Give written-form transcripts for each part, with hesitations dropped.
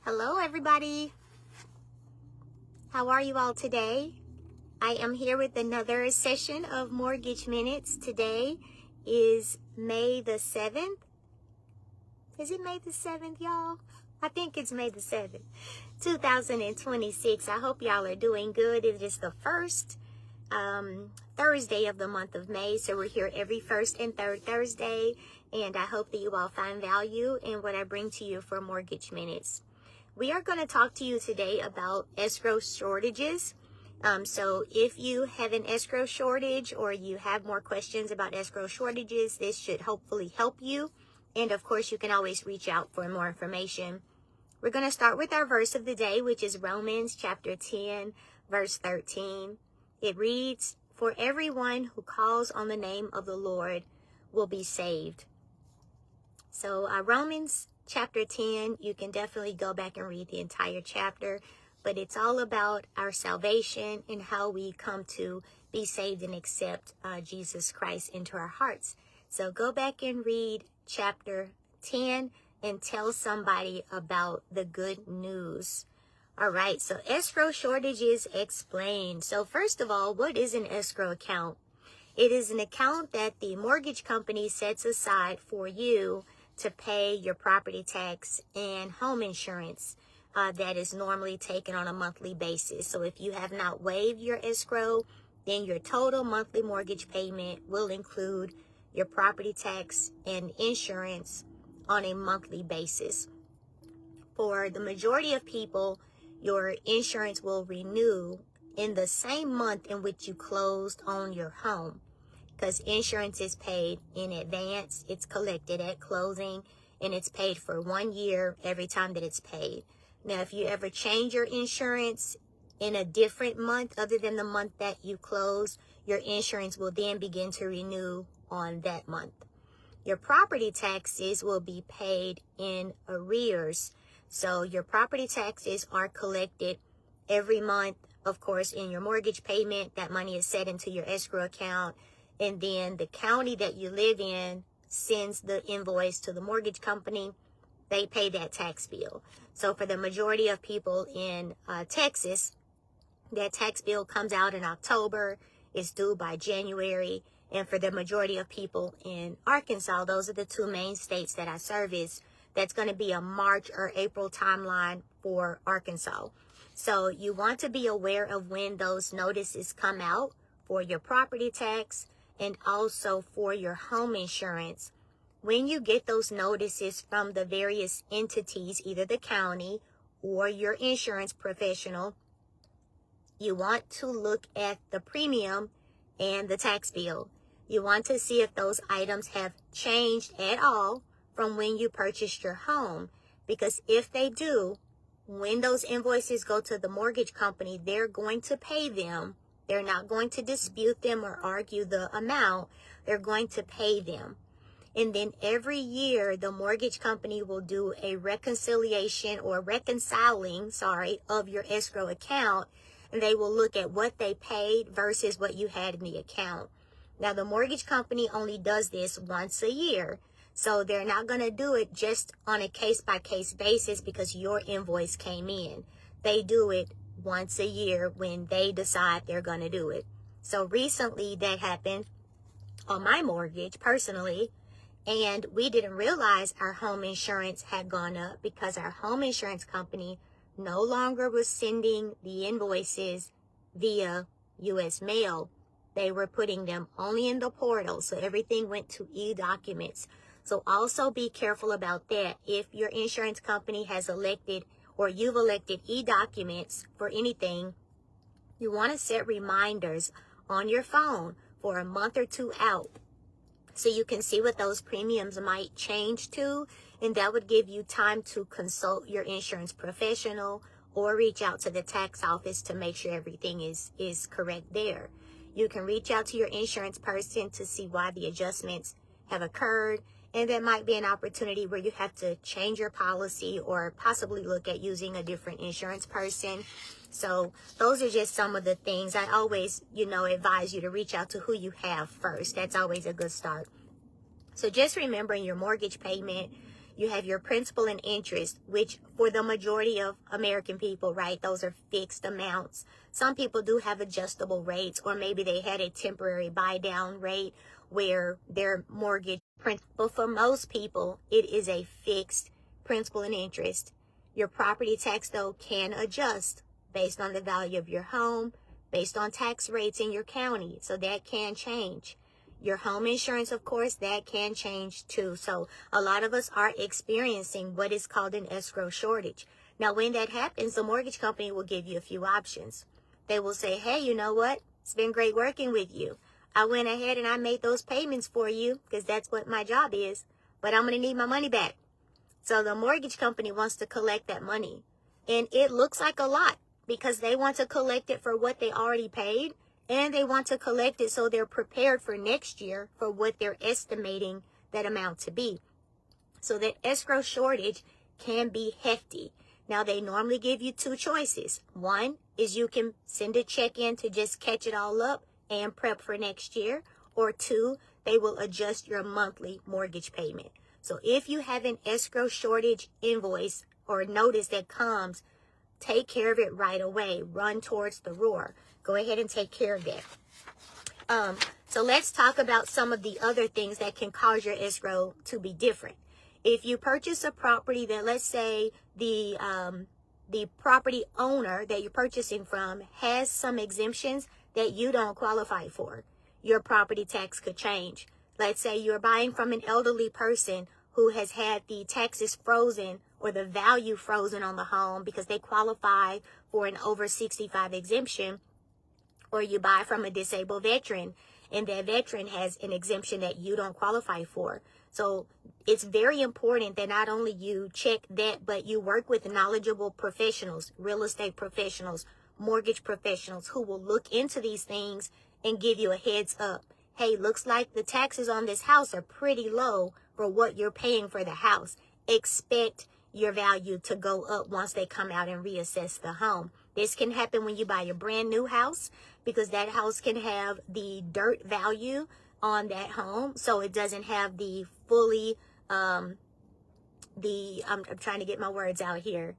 Hello, everybody. How are you all today? I am here with another session of Mortgage Minutes. Today is May the 7th. Is it May the 7th, y'all? I think it's May the 7th, 2026. I hope y'all are doing good. It is the first Thursday of the month of May, so we're here every first and third Thursday, and I hope that you all find value in what I bring to you for Mortgage Minutes. We are going to talk to you today about escrow shortages. So if you have an escrow shortage or you have more questions about escrow shortages, this should hopefully help you. And of course, you can always reach out for more information. We're going to start with our verse of the day, which is Romans chapter 10, verse 13. It reads, "For everyone who calls on the name of the Lord will be saved." So Romans chapter 10, you can definitely go back and read the entire chapter, but it's all about our salvation and how we come to be saved and accept Jesus Christ into our hearts. So go back and read chapter 10 and tell somebody about the good news. All right, so escrow shortages explained. So first of all, what is an escrow account? It is an account that the mortgage company sets aside for you to pay your property tax and home insurance that is normally taken on a monthly basis. So if you have not waived your escrow, then your total monthly mortgage payment will include your property tax and insurance on a monthly basis. For the majority of people, your insurance will renew in the same month in which you closed on your home, because insurance is paid in advance. It's collected at closing, and it's paid for 1 year every time that it's paid. Now, if you ever change your insurance in a different month other than the month that you closed, your insurance will then begin to renew on that month. Your property taxes will be paid in arrears. So your property taxes are collected every month. Of course, in your mortgage payment, that money is set into your escrow account. And then the county that you live in sends the invoice to the mortgage company. They pay that tax bill. So for the majority of people in Texas, that tax bill comes out in October. It's due by January. And for the majority of people in Arkansas, those are the two main states that I service, that's going to be a March or April timeline for Arkansas. So you want to be aware of when those notices come out for your property tax and also for your home insurance. When you get those notices from the various entities, either the county or your insurance professional, you want to look at the premium and the tax bill. You want to see if those items have changed at all from when you purchased your home. Because if they do, when those invoices go to the mortgage company, they're going to pay them. They're not going to dispute them or argue the amount. They're going to pay them. And then every year, the mortgage company will do a reconciliation or reconciling, of your escrow account. And they will look at what they paid versus what you had in the account. Now, the mortgage company only does this once a year. So they're not going to do it just on a case-by-case basis because your invoice came in. They do it once a year when they decide they're going to do it. So recently that happened on my mortgage personally, and we didn't realize our home insurance had gone up because our home insurance company no longer was sending the invoices via U.S. mail. They were putting them only in the portal, so everything went to e-documents. So also be careful about that. If your insurance company has elected or you've elected e-documents for anything, you want to set reminders on your phone for a month or two out so you can see what those premiums might change to, and that would give you time to consult your insurance professional or reach out to the tax office to make sure everything is correct there. You can reach out to your insurance person to see why the adjustments have occurred, and there might be an opportunity where you have to change your policy or possibly look at using a different insurance person. So those are just some of the things. I always, advise you to reach out to who you have first. That's always a good start. So just remembering your mortgage payment, You have your principal and interest, which for the majority of American people, right, those are fixed amounts. Some people do have adjustable rates, or maybe they had a temporary buy down rate where their mortgage principal. For most people, it is a fixed principal and interest. Your property tax, though, can adjust based on the value of your home, based on tax rates in your county. So that can change. Your home insurance, of course, that can change too. So a lot of us are experiencing what is called an escrow shortage. Now, when that happens, the mortgage company will give you a few options. They will say, hey, you know what? It's been great working with you. I went ahead and I made those payments for you because that's what my job is, but I'm going to need my money back. So the mortgage company wants to collect that money. And it looks like a lot because they want to collect it for what they already paid. And they want to collect it so they're prepared for next year for what they're estimating that amount to be. So that escrow shortage can be hefty. Now, they normally give you two choices. One is you can send a check in to just catch it all up and prep for next year. Or two, they will adjust your monthly mortgage payment. So if you have an escrow shortage invoice or notice that comes, take care of it right away. Run towards the roar. Go ahead and take care of that. So let's talk about some of the other things that can cause your escrow to be different. If you purchase a property that, let's say, the property owner that you're purchasing from has some exemptions that you don't qualify for, your property tax could change. Let's say you're buying from an elderly person who has had the taxes frozen or the value frozen on the home because they qualify for an over 65 exemption. Or you buy from a disabled veteran and that veteran has an exemption that you don't qualify for. So it's very important that not only you check that, but you work with knowledgeable professionals, real estate professionals, mortgage professionals who will look into these things and give you a heads up. Hey, looks like the taxes on this house are pretty low for what you're paying for the house. Expect your value to go up once they come out and reassess the home. This can happen when you buy a brand new house because that house can have the dirt value on that home. So it doesn't have the fully, I'm trying to get my words out here.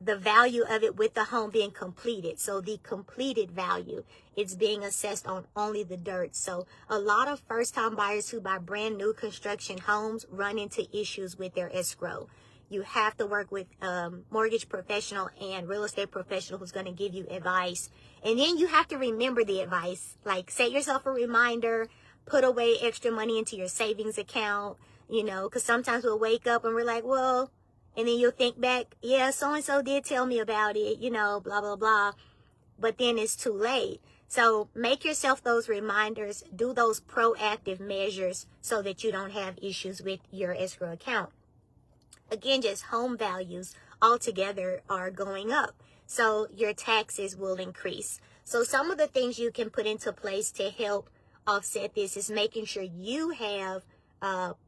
The value of it with the home being completed. So the completed value, it's being assessed on only the dirt. So a lot of first-time buyers who buy brand new construction homes run into issues with their escrow. You have to work with a mortgage professional and real estate professional who's going to give you advice. And then you have to remember the advice. Like, set yourself a reminder, put away extra money into your savings account, you know, because sometimes we'll wake up and we're like, well, and then you'll think back, yeah, so-and-so did tell me about it, you know, blah, blah, blah. But then it's too late. So make yourself those reminders, do those proactive measures so that you don't have issues with your escrow account. Again, just home values altogether are going up. So your taxes will increase. So some of the things you can put into place to help offset this is making sure you have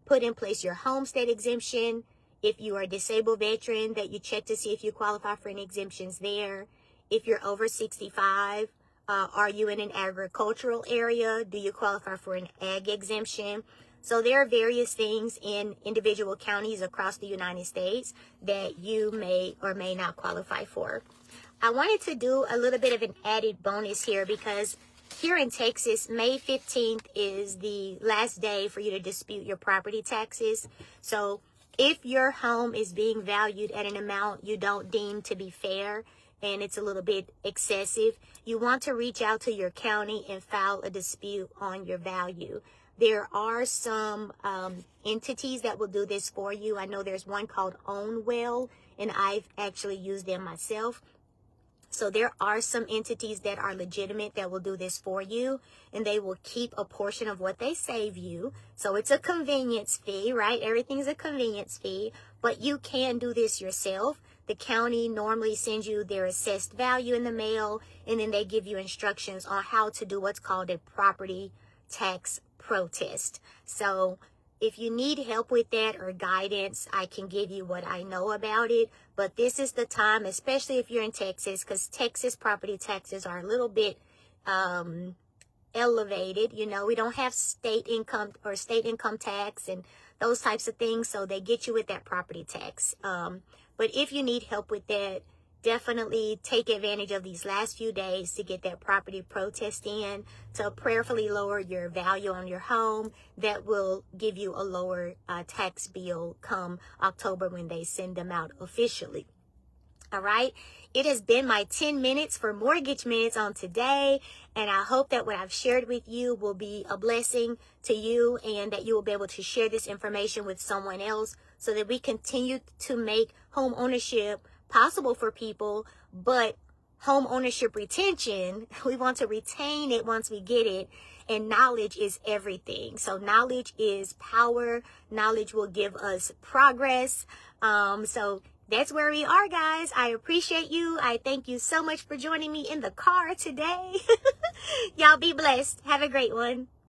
put in place your homestead exemption. If you are a disabled veteran, that you check to see if you qualify for any exemptions there. If you're over 65, are you in an agricultural area? Do you qualify for an ag exemption? So there are various things in individual counties across the United States that you may or may not qualify for. I wanted to do a little bit of an added bonus here because here in Texas, May 15th is the last day for you to dispute your property taxes. So if your home is being valued at an amount you don't deem to be fair and it's a little bit excessive, you want to reach out to your county and file a dispute on your value. There are some entities that will do this for you. I know there's one called OwnWell, and I've actually used them myself. So there are some entities that are legitimate that will do this for you, and they will keep a portion of what they save you. So it's a convenience fee, right? Everything's a convenience fee, but you can do this yourself. The county normally sends you their assessed value in the mail, and then they give you instructions on how to do what's called a property tax protest. So if you need help with that or guidance, I can give you what I know about it. But this is the time, especially if you're in Texas, because Texas property taxes are a little bit elevated. You know, we don't have state income tax, and those types of things. So they get you with that property tax. But if you need help with that, definitely take advantage of these last few days to get that property protest in, to prayerfully lower your value on your home. That will give you a lower tax bill come October when they send them out officially. All right. It has been my 10 minutes for Mortgage Minutes on today. And I hope that what I've shared with you will be a blessing to you, and that you will be able to share this information with someone else, so that we continue to make home ownership possible for people. But home ownership retention, we want to retain it once we get it. And knowledge is everything. So knowledge is power. Knowledge will give us progress. So that's where we are, guys. I appreciate you. I thank you so much for joining me in the car today. Y'all be blessed. Have a great one.